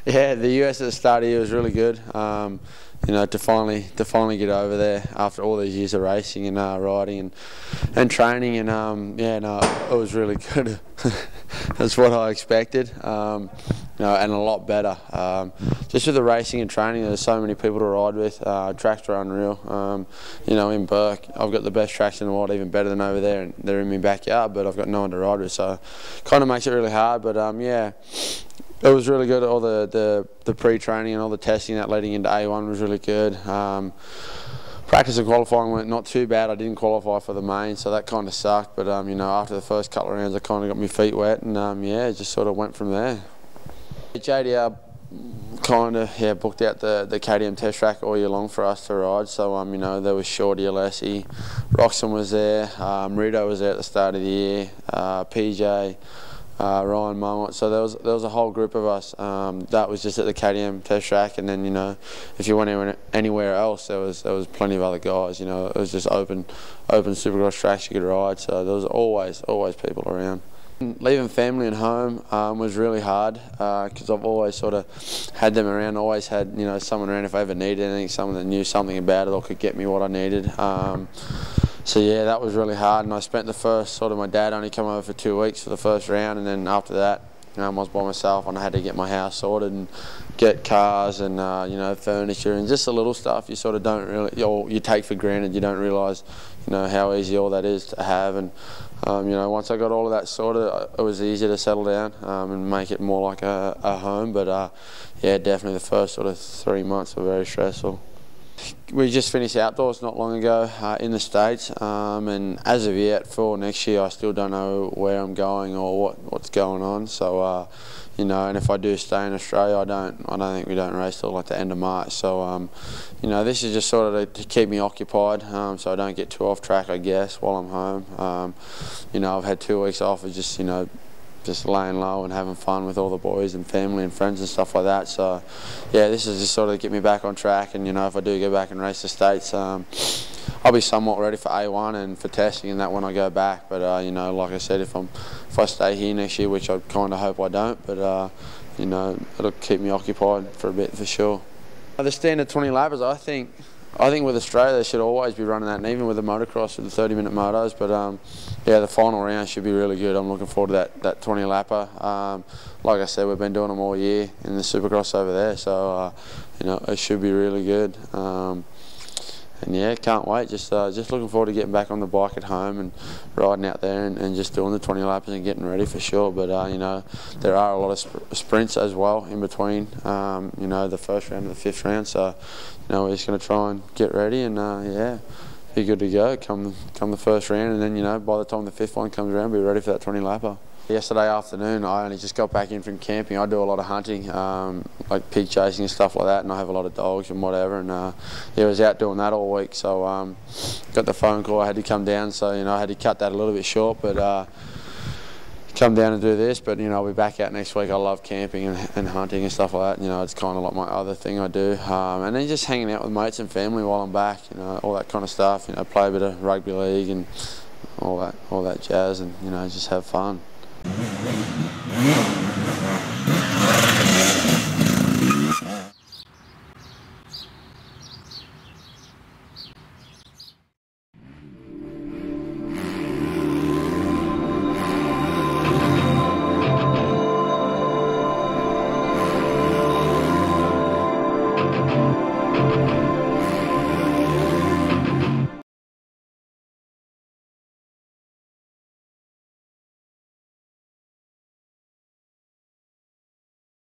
Yeah, the US at the start of the year was really good. You know, to finally get over there after all these years of racing and riding and training, and yeah, no, it was really good. That's what I expected. You know, and a lot better. Just with the racing and training, there's so many people to ride with. Tracks are unreal. You know, in Burke, I've got the best tracks in the world, even better than over there, and they're in my backyard, but I've got no one to ride with, so kind of makes it really hard. But yeah. It was really good. All the pre-training and all the testing that leading into A1 was really good. Practice and qualifying went not too bad. I didn't qualify for the main, so that kind of sucked. But you know, after the first couple of rounds, I kind of got my feet wet, and yeah, it just sort of went from there. JDR kind of booked out the KTM test track all year long for us to ride. So you know, there was Shorty, Alessi, Roxon was there, Rito was there at the start of the year, PJ. Ryan Mowat, so there was a whole group of us that was just at the KTM test track, and then you know, if you went anywhere else, there was plenty of other guys. You know, it was just open supercross tracks you could ride, so there was always people around. Leaving family and home was really hard because I've always sort of had them around, always had, you know, someone around if I ever needed anything, someone that knew something about it or could get me what I needed. So yeah, that was really hard, and I spent the first, my dad only came over for 2 weeks for the first round, and then after that, I was by myself, and I had to get my house sorted and get cars and you know, furniture and just the little stuff you sort of don't really, or you take for granted. You don't realise, you know, how easy all that is to have. And you know, once I got all of that sorted, it was easier to settle down and make it more like a home. But yeah, definitely the first 3 months were very stressful. We just finished outdoors not long ago in the States, and as of yet for next year I still don't know where I'm going or what's going on. So you know, and if I do stay in Australia, I don't think we don't race till like the end of March. So you know, this is just sort of to keep me occupied, so I don't get too off track, I guess, while I'm home. You know, I've had 2 weeks off of just, you know, just laying low and having fun with all the boys and family and friends and stuff like that. So yeah, this is just sort of to get me back on track, and you know, if I do go back and race the States, I'll be somewhat ready for A1 and for testing and that when I go back. But you know, like I said, if I stay here next year, which I kind of hope I don't, but you know, it'll keep me occupied for a bit for sure. The standard 20 lappers, I think with Australia they should always be running that, and even with the motocross with the 30-minute motos. But yeah, the final round should be really good. I'm looking forward to that 20 lapper. Like I said, we've been doing them all year in the Supercross over there, so you know, it should be really good. And yeah, can't wait. Just looking forward to getting back on the bike at home and riding out there and just doing the 20 lappers and getting ready for sure. But you know, there are a lot of sprints as well in between. You know, the first round and the 5th round. So you know, we're just going to try and get ready and yeah, be good to go come the first round, and then you know, by the time the 5th one comes around, be ready for that 20 lapper. Yesterday afternoon, I only just got back in from camping. I do a lot of hunting, like pig chasing and stuff like that, and I have a lot of dogs and whatever. And yeah, I was out doing that all week. So got the phone call. I had to come down, so you know, I had to cut that a little bit short. But come down and do this. But you know, I'll be back out next week. I love camping and hunting and stuff like that. You know, it's kind of like my other thing I do. And then just hanging out with mates and family while I'm back. You know, all that kind of stuff. You know, play a bit of rugby league and all that jazz, and you know, just have fun.